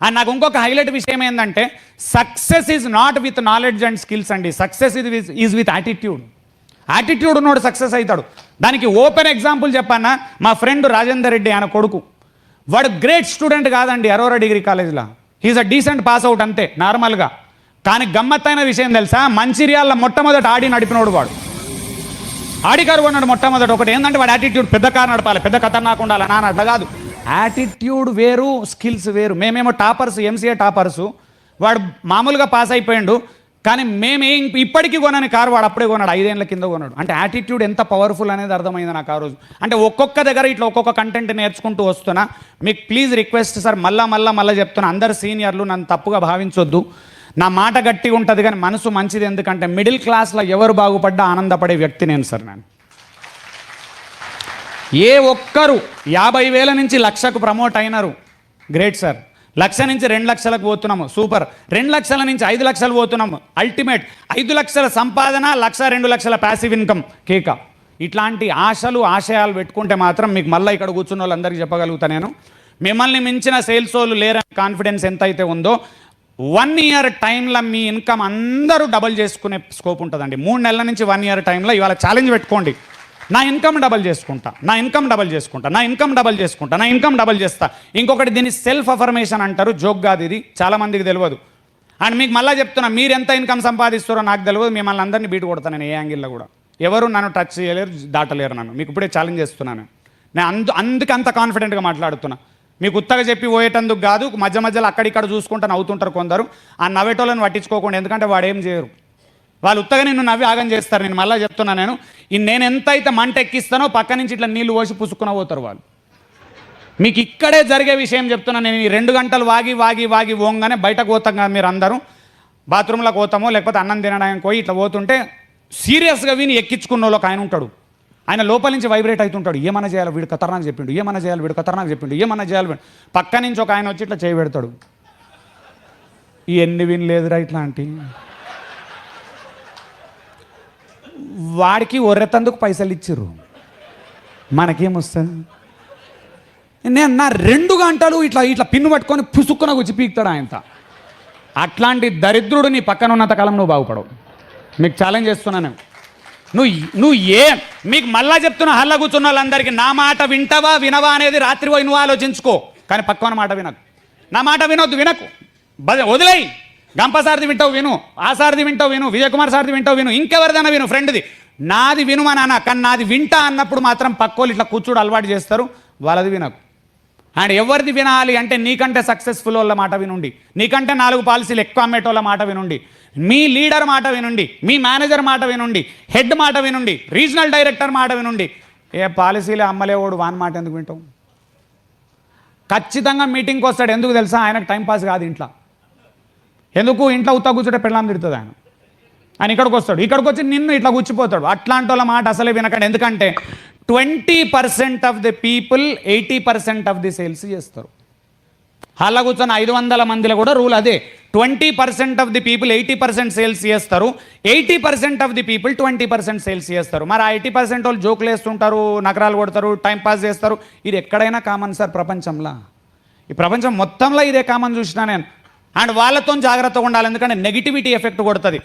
And నాకు ఇంకొక highlight విషయం ఏంటంటే success is not with knowledge and skills అండి, success is with attitude. Attitude ఉన్నోడు సక్సెస్ అవుతాడు. దానికి ఓపెన్ ఎగ్జాంపుల్ చెప్పానా, మా ఫ్రెండ్ రాజేందర్ రెడ్డి ఆయన కొడుకు, వాడు గ్రేట్ స్టూడెంట్ కాదండి అరోరా డిగ్రీ కాలేజ్లో, he is a decent pass out అంతే నార్మల్గా. కానీ గమ్మత్తైన విషయం తెలుసా, మంచిర్యాల మొట్టమొదటి ఆడి నడిపినోడు వాడు, ఆడి కారు కొన్నాడు మొట్టమొదటి. ఒకటి ఏంటంటే వాడు యాటిట్యూడ్, పెద్ద కారు నడపాలి, పెద్ద ఖతర్నాక్ ఉండాలి, నాన్న అట్లా కాదు, యాటిట్యూడ్ వేరు స్కిల్స్ వేరు. మేమేమో టాపర్స్, ఎంసీఏ టాపర్సు, వాడు మామూలుగా పాస్ అయిపోయాడు. కానీ మేమేం ఇప్పటికీ కొనని కారు వాడు అప్పుడే కొన్నాడు, 5 ఏళ్ల కింద కొన్నాడు. అంటే యాటిట్యూడ్ ఎంత పవర్ఫుల్ అనేది అర్థమైంది నాకు ఆ రోజు. అంటే ఒక్కొక్క దగ్గర ఇట్లా ఒక్కొక్క కంటెంట్ నేర్చుకుంటూ వస్తున్నా. మీకు ప్లీజ్ రిక్వెస్ట్ సార్, మళ్ళా చెప్తున్నా, అందరు సీనియర్లు నన్ను తప్పుగా భావించొద్దు. నా మాట గట్టిగా ఉంటుంది కానీ మనసు మంచిది. ఎందుకంటే మిడిల్ క్లాస్లో ఎవరు బాగుపడ్డా ఆనందపడే వ్యక్తి నేను సార్. నేను ఏ ఒక్కరు 50,000 నుంచి 1,00,000కు ప్రమోట్ అయినారు, గ్రేట్ సార్. 1,00,000 నుంచి 2 లక్షలకు పోతున్నాము, సూపర్. 2 లక్షల నుంచి 5 లక్షలు పోతున్నాము, అల్టిమేట్. 5 లక్షల సంపాదన, 1,00,000 2 లక్షల ప్యాసివ్ ఇన్కమ్, కేక. ఇట్లాంటి ఆశలు ఆశయాలు పెట్టుకుంటే మాత్రం మీకు మళ్ళీ ఇక్కడ కూర్చున్న వాళ్ళందరికీ చెప్పగలుగుతా నేను, మిమ్మల్ని మించిన సేల్స్ వాళ్ళు లేరని కాన్ఫిడెన్స్ ఎంత అయితే ఉందో 1 ఇయర్ టైంలో మీ ఇన్కమ్ అందరూ డబల్ చేసుకునే స్కోప్ ఉంటుందండి. 3 నెలల నుంచి 1 ఇయర్ టైంలో ఇవాళ ఛాలెంజ్ పెట్టుకోండి, నా ఇన్కమ్ డబల్ చేసుకుంటా, నా ఇన్కమ్ డబల్ చేసుకుంటా, నా ఇన్కమ్ డబల్ చేసుకుంటా, నా ఇన్కమ్ డబల్ చేస్తా. ఇంకొకటి దీన్ని సెల్ఫ్ అఫర్మేషన్ అంటారు, జోక్ కాదు ఇది, చాలామందికి తెలియదు. అండ్ మీకు మళ్ళీ చెప్తున్నా, మీరు ఎంత ఇన్కమ్ సంపాదిస్తారో నాకు తెలియదు, మిమ్మల్ని అందరినీ బీట్ కొడతాను నేను ఏ యాంగిల్లో కూడా. ఎవరు నన్ను టచ్ చేయలేరు, దాటలేరు నన్ను. మీకు ఇప్పుడే ఛాలెంజ్ చేస్తున్నాను నేను, అందుకే అంత కాన్ఫిడెంట్గా మాట్లాడుతున్నా. మీకు ఉత్తగా చెప్పి పోయేటందుకు కాదు, మధ్యలో అక్కడిక్కడ చూసుకుంటూ నవ్వుతుంటారు కొందరు, ఆ నవ్వేటోళ్ళని పట్టించుకోకుండా, ఎందుకంటే వాడు ఏం చేయరు, వాళ్ళు ఉత్తగా నిన్ను నవ్వి ఆగం చేస్తారు. నేను మళ్ళీ చెప్తున్నా, నేను ఎంత అయితే మంట ఎక్కిస్తానో పక్క నుంచి ఇట్లా నీళ్లు పోసి పుసుకున పోతారు వాళ్ళు. మీకు ఇక్కడే జరిగే విషయం చెప్తున్నా నేను. ఈ 2 గంటలు వాగి పోగానే బయటకు పోతాం కదా మీరు అందరూ, బాత్రూంలోకి పోతామో లేకపోతే అన్నం తినడానికి పోయి ఇట్లా పోతుంటే సీరియస్గా విని ఎక్కించుకున్న వాళ్ళకి ఆయన ఉంటాడు, ఆయన లోపల నుంచి వైబ్రేట్ అవుతుంటాడు, ఏమన్నా చేయాలి వీడు ఖతర్నాక్ చెప్పిండు, ఏమన్నా చేయాలి వీడు ఖతర్నాక్ చెప్పిండు, ఏమన్నా చేయాలి వీడు. పక్క నుంచి ఒక ఆయన వచ్చి ఇట్లా చేయి పెడతాడు, ఎన్ని వినలేదురా ఇట్లాంటి. వాడికి ఒర్రెతందుకు పైసలు ఇచ్చిర్రు, మనకేమొస్తుంది. నేను నా 2 గంటలు ఇట్లా పిన్ను పట్టుకొని పుసుక్కున గుచ్చి పీకుతాడు ఆయనతో. అట్లాంటి దరిద్రుడు నీ పక్కన ఉన్నంత కాలం నువ్వు బాగుపడవు. మీకు ఛాలెంజ్ చేస్తున్నాను. నువ్వు మీకు మళ్ళా చెప్తున్నా, హల్లా కూర్చున్న వాళ్ళందరికీ, నా మాట వింటవా వినవా అనేది రాత్రి పోయి నువ్వు ఆలోచించుకో, కానీ పక్కన మాట వినకు. నా మాట వినకు, వదిలేయి. గంపసారిది వింటావు విను, ఆ సారిది వింటావు విను, విజయకుమార్ సారిది వింటావు విను, ఇంకెవరిదైనా విను, ఫ్రెండ్ది. నాది విను మా నాన్న, కానీ నాది వింటా అన్నప్పుడు మాత్రం పక్కోళ్ళు ఇట్లా కూర్చోడు అలవాటు చేస్తారు, వాళ్ళది వినకు. అండ్ ఎవరిది వినాలి అంటే నీకంటే సక్సెస్ఫుల్ వాళ్ళ మాట వినుండి, నీకంటే 4 పాలసీలు ఎక్కువ అమ్మేటోళ్ళ మాట వినుండి, మీ లీడర్ మాట వినుండి, మీ మేనేజర్ మాట వినుండి, హెడ్ మాట వినుండి, రీజనల్ డైరెక్టర్ మాట వినుండి. ఏ పాలసీలే అమ్మలేవాడు వాని మాట ఎందుకు వింటావు? ఖచ్చితంగా మీటింగ్కి వస్తాడు, ఎందుకు తెలుసా? ఆయనకు టైంపాస్ కాదు ఇంట్లో. ఎందుకు? ఇంట్లో ఉత్తా కూర్చుంటే పెళ్ళాం తిడుతుంది ఆయన ఇక్కడికి వస్తాడు, ఇక్కడికి వచ్చి నిన్ను ఇట్లా కూర్చిపోతాడు. అట్లాంటి వాళ్ళ మాట అసలే వినకండి. ఎందుకంటే 20% of the people 80% of the sales చేస్తారు. అలా కూర్చొని 500 మందిలో కూడా రూల్ అదే, 20% ఆఫ్ ది పీపుల్ 80% సేల్స్ చేస్తారు, 80% ఆఫ్ ది పీపుల్ 20% సేల్స్ చేస్తారు. మరి ఆ 80% వాళ్ళు జోకులు వేస్తుంటారు, నగరాలు కొడతారు, టైంపాస్ చేస్తారు. ఇది ఎక్కడైనా కామన్ సార్ ప్రపంచంలో, ఈ ప్రపంచం మొత్తంలో ఇదే కామన్ చూసినా నేను. అండ్ వాళ్ళతో జాగ్రత్తగా ఉండాలి, ఎందుకంటే నెగిటివిటీ ఎఫెక్ట్ కొడుతుంది.